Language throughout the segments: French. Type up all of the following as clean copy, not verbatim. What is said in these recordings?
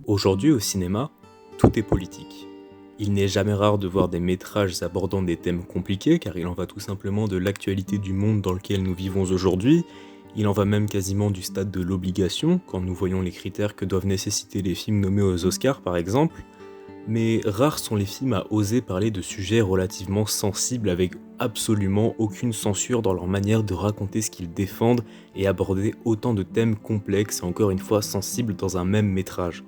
Aujourd'hui au cinéma, tout est politique. Il n'est jamais rare de voir des métrages abordant des thèmes compliqués car il en va tout simplement de l'actualité du monde dans lequel nous vivons aujourd'hui, il en va même quasiment du stade de l'obligation quand nous voyons les critères que doivent nécessiter les films nommés aux Oscars par exemple, mais rares sont les films à oser parler de sujets relativement sensibles avec absolument aucune censure dans leur manière de raconter ce qu'ils défendent et aborder autant de thèmes complexes et encore une fois sensibles dans un même métrage.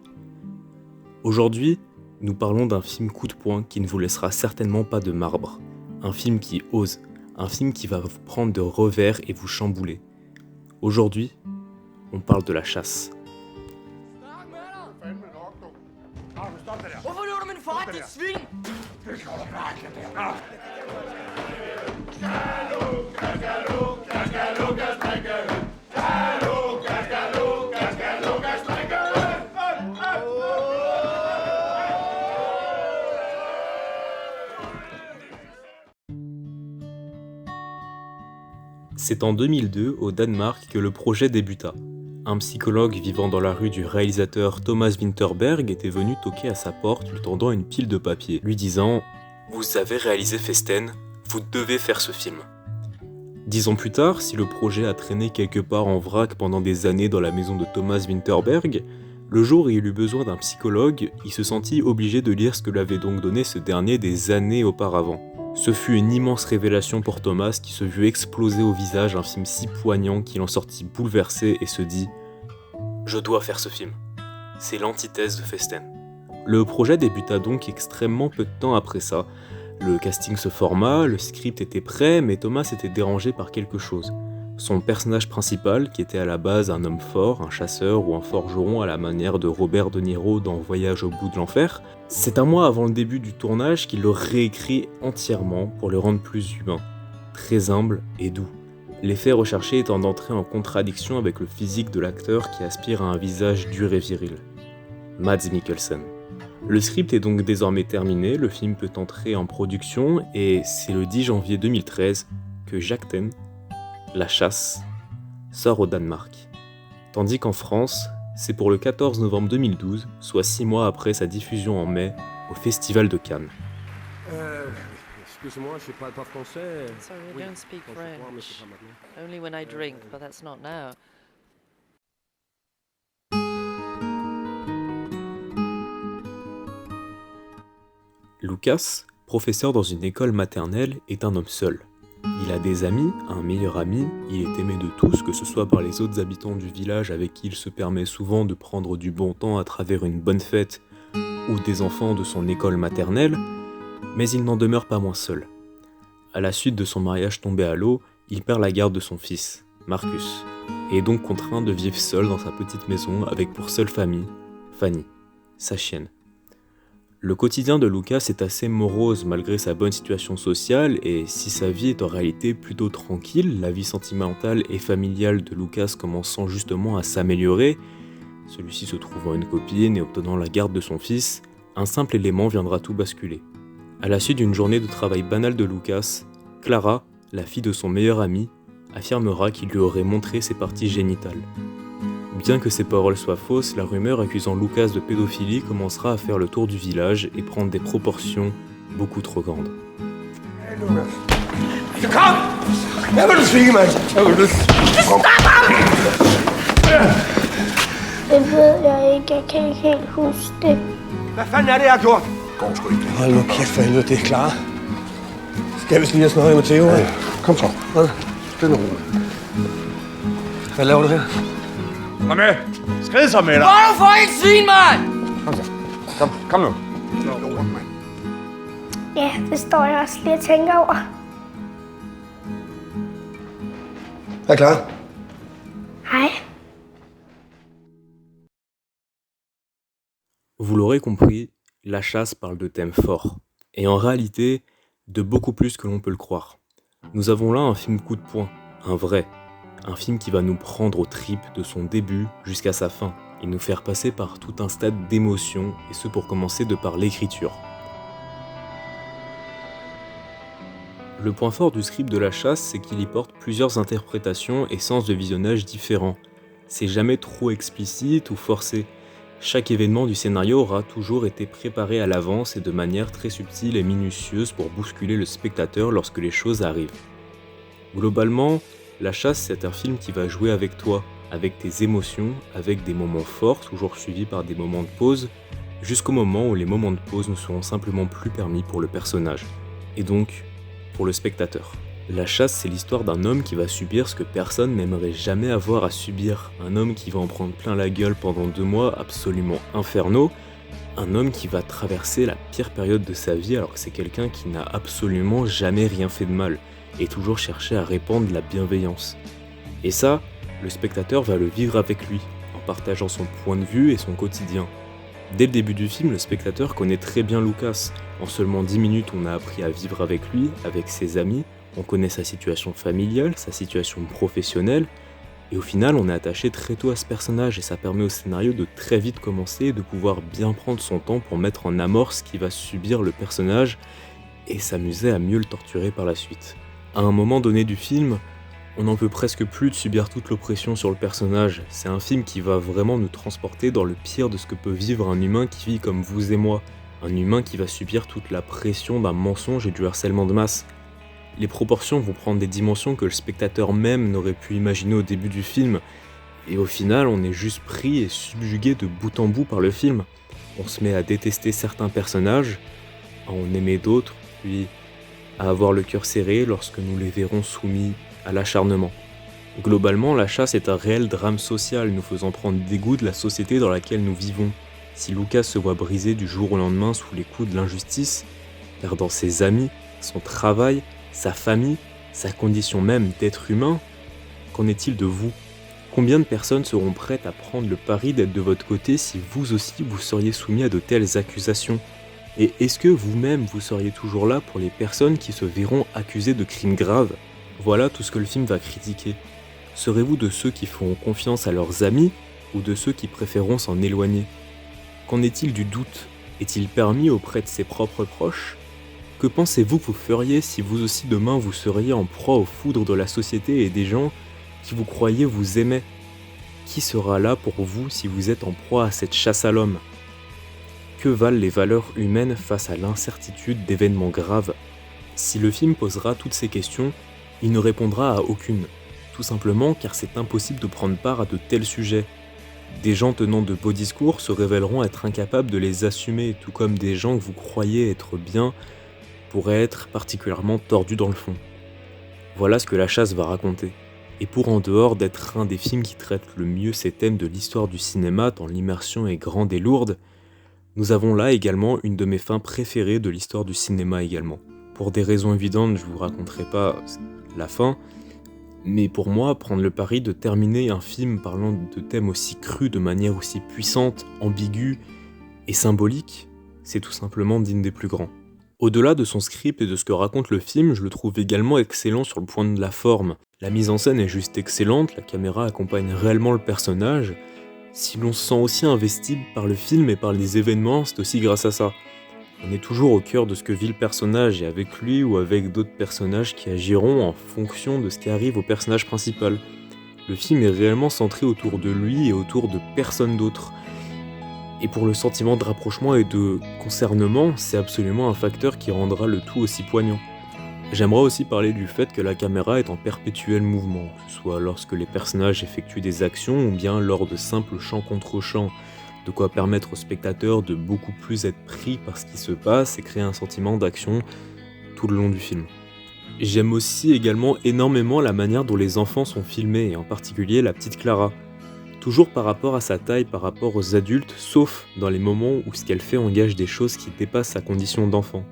Aujourd'hui, nous parlons d'un film coup de poing qui ne vous laissera certainement pas de marbre. Un film qui ose, un film qui va vous prendre de revers et vous chambouler. Aujourd'hui, on parle de La Chasse. Hvorfor løber du min far, dit svin? C'est en 2002, au Danemark, que le projet débuta. Un psychologue vivant dans la rue du réalisateur Thomas Vinterberg était venu toquer à sa porte lui tendant une pile de papier, lui disant « Vous avez réalisé Festen, vous devez faire ce film ». 10 ans plus tard, si le projet a traîné quelque part en vrac pendant des années dans la maison de Thomas Vinterberg, le jour où il eut besoin d'un psychologue, il se sentit obligé de lire ce que lui avait donc donné ce dernier des années auparavant. Ce fut une immense révélation pour Thomas qui se vit exploser au visage un film si poignant qu'il en sortit bouleversé et se dit « Je dois faire ce film. C'est l'antithèse de Festen ». Le projet débuta donc extrêmement peu de temps après ça. Le casting se forma, le script était prêt, mais Thomas était dérangé par quelque chose. Son personnage principal, qui était à la base un homme fort, un chasseur ou un forgeron à la manière de Robert De Niro dans Voyage au bout de l'enfer, c'est un mois avant le début du tournage qu'il le réécrit entièrement pour le rendre plus humain, très humble et doux. L'effet recherché étant d'entrer en contradiction avec le physique de l'acteur qui aspire à un visage dur et viril. Mads Mikkelsen. Le script est donc désormais terminé, le film peut entrer en production et c'est le 10 janvier 2013 que Jagten, La Chasse, sort au Danemark. Tandis qu'en France, c'est pour le 14 novembre 2012, soit 6 mois après sa diffusion en mai, au Festival de Cannes. Excusez-moi, je parle pas français. Sorry, I Oui, don't speak quand je bois, mais French. c'est pas maintenant. Only when I drink, but that's not now. Lucas, professeur dans une école maternelle, est un homme seul. Il a des amis, un meilleur ami, il est aimé de tous, que ce soit par les autres habitants du village avec qui il se permet souvent de prendre du bon temps à travers une bonne fête, ou des enfants de son école maternelle, mais il n'en demeure pas moins seul. À la suite de son mariage tombé à l'eau, il perd la garde de son fils, Marcus, et est donc contraint de vivre seul dans sa petite maison avec pour seule famille, Fanny, sa chienne. Le quotidien de Lucas est assez morose malgré sa bonne situation sociale et si sa vie est en réalité plutôt tranquille, la vie sentimentale et familiale de Lucas commençant justement à s'améliorer, celui-ci se trouvant une copine et obtenant la garde de son fils, un simple élément viendra tout basculer. À la suite d'une journée de travail banale de Lucas, Clara, la fille de son meilleur ami, affirmera qu'il lui aurait montré ses parties génitales. Bien que ces paroles soient fausses, la rumeur accusant Lucas de pédophilie commencera à faire le tour du village et prendre des proportions beaucoup trop grandes. Kom! Hvad vil du sige, mand? Hvad vil du sige? Det ved jeg ikke. Jeg kan ikke helt huske det. Hvad fanden er det, jeg har gjort? Går sgu ikke. Hold nu kæft for helvede, det er klar. Skal vi lige have snøjet med Theo? Ja. Kom så. Stille og roligt. Hvad laver du her? Kom med! Skrid så med dig! Hvor er du for et svin, mand? Kom så. Kom nu. Ja, det står jeg også lige og tænker over. Er klar? Hej. Vous l'aurez compris, La Chasse parle de thèmes forts, et en réalité, de beaucoup plus que l'on peut le croire. Nous avons là un film coup de poing, un vrai, un film qui va nous prendre aux tripes de son début jusqu'à sa fin, et nous faire passer par tout un stade d'émotion, et ce pour commencer de par l'écriture. Le point fort du script de La Chasse, c'est qu'il y porte plusieurs interprétations et sens de visionnage différents. C'est jamais trop explicite ou forcé. Chaque événement du scénario aura toujours été préparé à l'avance et de manière très subtile et minutieuse pour bousculer le spectateur lorsque les choses arrivent. Globalement, La Chasse, c'est un film qui va jouer avec toi, avec tes émotions, avec des moments forts, toujours suivis par des moments de pause, jusqu'au moment où les moments de pause ne seront simplement plus permis pour le personnage, et donc pour le spectateur. La Chasse, c'est l'histoire d'un homme qui va subir ce que personne n'aimerait jamais avoir à subir, un homme qui va en prendre plein la gueule pendant 2 mois absolument infernaux, un homme qui va traverser la pire période de sa vie alors que c'est quelqu'un qui n'a absolument jamais rien fait de mal, et toujours cherché à répandre la bienveillance. Et ça, le spectateur va le vivre avec lui, en partageant son point de vue et son quotidien. Dès le début du film, le spectateur connaît très bien Lucas. En seulement 10 minutes, on a appris à vivre avec lui, avec ses amis, on connaît sa situation familiale, sa situation professionnelle, et au final, on est attaché très tôt à ce personnage, et ça permet au scénario de très vite commencer et de pouvoir bien prendre son temps pour mettre en amorce ce qui va subir le personnage, et s'amuser à mieux le torturer par la suite. À un moment donné du film, on n'en peut presque plus de subir toute l'oppression sur le personnage. C'est un film qui va vraiment nous transporter dans le pire de ce que peut vivre un humain qui vit comme vous et moi. Un humain qui va subir toute la pression d'un mensonge et du harcèlement de masse. Les proportions vont prendre des dimensions que le spectateur même n'aurait pu imaginer au début du film. Et au final, on est juste pris et subjugué de bout en bout par le film. On se met à détester certains personnages, à en aimer d'autres, puis à avoir le cœur serré lorsque nous les verrons soumis à l'acharnement. Globalement, La Chasse est un réel drame social, nous faisant prendre dégoût de la société dans laquelle nous vivons. Si Lucas se voit brisé du jour au lendemain sous les coups de l'injustice, perdant ses amis, son travail, sa famille, sa condition même d'être humain, qu'en est-il de vous ? Combien de personnes seront prêtes à prendre le pari d'être de votre côté si vous aussi vous seriez soumis à de telles accusations ? Et est-ce que vous-même vous seriez toujours là pour les personnes qui se verront accusées de crimes graves ? Voilà tout ce que le film va critiquer. Serez-vous de ceux qui feront confiance à leurs amis ou de ceux qui préféreront s'en éloigner ? Qu'en est-il du doute ? Est-il permis auprès de ses propres proches ? Que pensez-vous que vous feriez si vous aussi demain vous seriez en proie aux foudres de la société et des gens qui vous croyaient vous aimaient ? Qui sera là pour vous si vous êtes en proie à cette chasse à l'homme ? Que valent les valeurs humaines face à l'incertitude d'événements graves ? Si le film posera toutes ces questions, il ne répondra à aucune, tout simplement car c'est impossible de prendre part à de tels sujets. Des gens tenant de beaux discours se révéleront être incapables de les assumer, tout comme des gens que vous croyez être bien pourraient être particulièrement tordus dans le fond. Voilà ce que La Chasse va raconter. Et pour en dehors d'être un des films qui traite le mieux ces thèmes de l'histoire du cinéma tant l'immersion est grande et lourde, nous avons là également une de mes fins préférées de l'histoire du cinéma également. Pour des raisons évidentes, je vous raconterai pas la fin, mais pour moi, prendre le pari de terminer un film parlant de thèmes aussi crus, de manière aussi puissante, ambiguë et symbolique, c'est tout simplement digne des plus grands. Au-delà de son script et de ce que raconte le film, je le trouve également excellent sur le point de la forme. La mise en scène est juste excellente, la caméra accompagne réellement le personnage. Si l'on se sent aussi investi par le film et par les événements, c'est aussi grâce à ça. On est toujours au cœur de ce que vit le personnage et avec lui ou avec d'autres personnages qui agiront en fonction de ce qui arrive au personnage principal. Le film est réellement centré autour de lui et autour de personne d'autre. Et pour le sentiment de rapprochement et de concernement, c'est absolument un facteur qui rendra le tout aussi poignant. J'aimerais aussi parler du fait que la caméra est en perpétuel mouvement, que ce soit lorsque les personnages effectuent des actions ou bien lors de simples chants contre chants, de quoi permettre au spectateur de beaucoup plus être pris par ce qui se passe et créer un sentiment d'action tout le long du film. J'aime aussi également énormément la manière dont les enfants sont filmés, et en particulier la petite Clara. Toujours par rapport à sa taille, par rapport aux adultes, sauf dans les moments où ce qu'elle fait engage des choses qui dépassent sa condition d'enfant.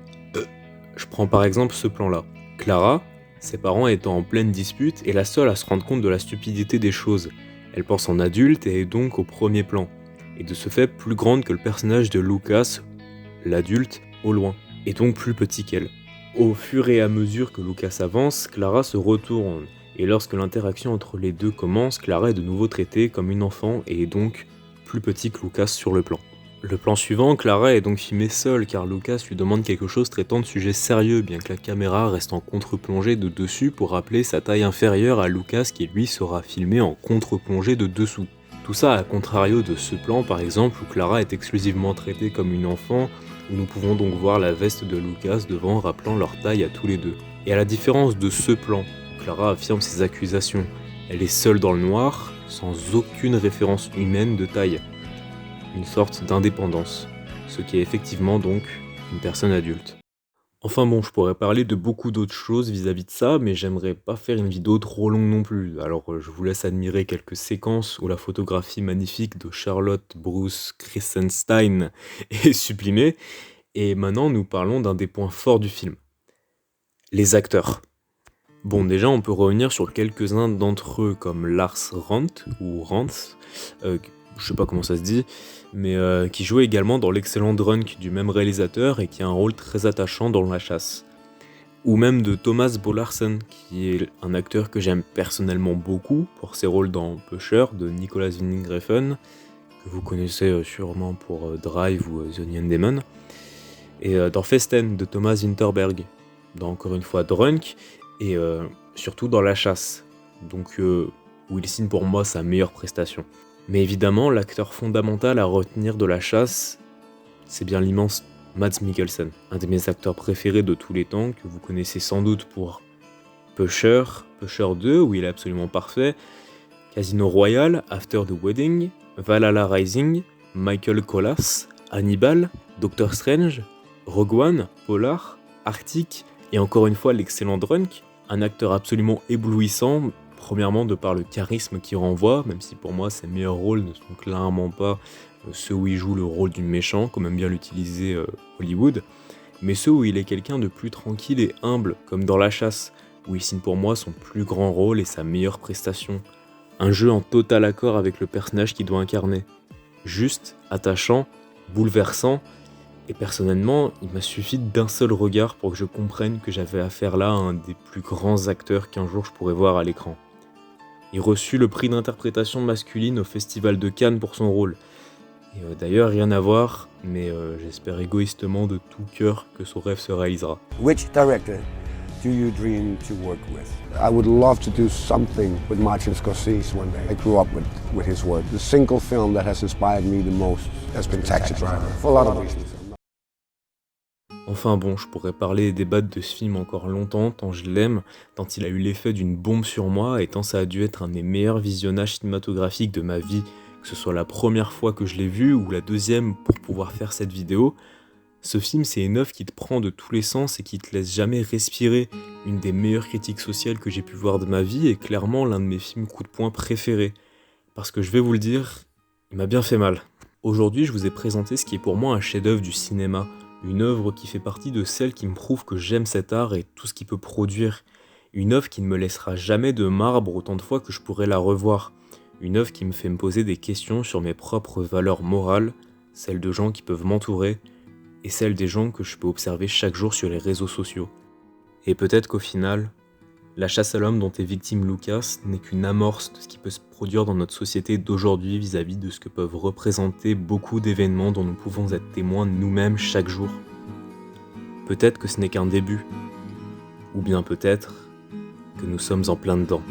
Je prends par exemple ce plan-là. Clara, ses parents étant en pleine dispute, est la seule à se rendre compte de la stupidité des choses. Elle pense en adulte et est donc au premier plan, et de ce fait plus grande que le personnage de Lucas, l'adulte, au loin, et donc plus petit qu'elle. Au fur et à mesure que Lucas avance, Clara se retourne, et lorsque l'interaction entre les deux commence, Clara est de nouveau traitée comme une enfant et est donc plus petit que Lucas sur le plan. Le plan suivant, Clara est donc filmée seule car Lucas lui demande quelque chose traitant de sujets sérieux, bien que la caméra reste en contre-plongée de dessus pour rappeler sa taille inférieure à Lucas qui lui sera filmé en contre-plongée de dessous. Tout ça à contrario de ce plan par exemple où Clara est exclusivement traitée comme une enfant, où nous pouvons donc voir la veste de Lucas devant rappelant leur taille à tous les deux. Et à la différence de ce plan, où Clara affirme ses accusations, elle est seule dans le noir, sans aucune référence humaine de taille. Une sorte d'indépendance, ce qui est effectivement donc une personne adulte. Enfin bon, je pourrais parler de beaucoup d'autres choses vis-à-vis de ça, mais j'aimerais pas faire une vidéo trop longue non plus. Alors je vous laisse admirer quelques séquences où la photographie magnifique de Charlotte Bruce Christenstein est sublimée. Et maintenant nous parlons d'un des points forts du film. Les acteurs. Bon, déjà on peut revenir sur quelques-uns d'entre eux comme Lars Randt, ou Rantz, je sais pas comment ça se dit, mais qui jouait également dans l'excellent Drunk du même réalisateur et qui a un rôle très attachant dans La Chasse. Ou même de Thomas Bo Larsen, qui est un acteur que j'aime personnellement beaucoup pour ses rôles dans Pusher de Nicolas Winding Refn, que vous connaissez sûrement pour Drive ou The Onion Demon, et dans Festen de Thomas Winterberg, dans encore une fois Drunk, et surtout dans La Chasse, donc où il signe pour moi sa meilleure prestation. Mais évidemment, l'acteur fondamental à retenir de La Chasse, c'est bien l'immense Mads Mikkelsen, un de mes acteurs préférés de tous les temps, que vous connaissez sans doute pour Pusher, Pusher 2, où il est absolument parfait, Casino Royale, After the Wedding, Valhalla Rising, Michael Colas, Hannibal, Doctor Strange, Rogue One, Polar, Arctic, et encore une fois l'excellent Drunk, un acteur absolument éblouissant, premièrement de par le charisme qu'il renvoie, même si pour moi ses meilleurs rôles ne sont clairement pas ceux où il joue le rôle du méchant, comme aime bien l'utiliser Hollywood, mais ceux où il est quelqu'un de plus tranquille et humble, comme dans La Chasse, où il signe pour moi son plus grand rôle et sa meilleure prestation. Un jeu en total accord avec le personnage qu'il doit incarner. Juste, attachant, bouleversant, et personnellement, il m'a suffi d'un seul regard pour que je comprenne que j'avais affaire là à un des plus grands acteurs qu'un jour je pourrais voir à l'écran. Il reçut le prix d'interprétation masculine au Festival de Cannes pour son rôle. Et d'ailleurs, rien à voir, mais j'espère égoïstement de tout cœur que son rêve se réalisera. Which director do you dream to work with? I would love to do something with Martin Scorsese one day. I grew up with his work. The single film that has inspired me the most has been Taxi Driver, for a lot of reasons. Enfin bon, je pourrais parler et débattre de ce film encore longtemps, tant je l'aime, tant il a eu l'effet d'une bombe sur moi, et tant ça a dû être un des meilleurs visionnages cinématographiques de ma vie, que ce soit la première fois que je l'ai vu, ou la deuxième pour pouvoir faire cette vidéo. Ce film, c'est une œuvre qui te prend de tous les sens et qui te laisse jamais respirer, une des meilleures critiques sociales que j'ai pu voir de ma vie, et clairement l'un de mes films coup de poing préférés. Parce que je vais vous le dire, il m'a bien fait mal. Aujourd'hui, je vous ai présenté ce qui est pour moi un chef-d'œuvre du cinéma, une œuvre qui fait partie de celles qui me prouvent que j'aime cet art et tout ce qu'il peut produire. Une œuvre qui ne me laissera jamais de marbre autant de fois que je pourrai la revoir. Une œuvre qui me fait me poser des questions sur mes propres valeurs morales, celles de gens qui peuvent m'entourer, et celles des gens que je peux observer chaque jour sur les réseaux sociaux. Et peut-être qu'au final, la chasse à l'homme dont est victime Lucas n'est qu'une amorce de ce qui peut se produire dans notre société d'aujourd'hui vis-à-vis de ce que peuvent représenter beaucoup d'événements dont nous pouvons être témoins nous-mêmes chaque jour. Peut-être que ce n'est qu'un début, ou bien peut-être que nous sommes en plein dedans.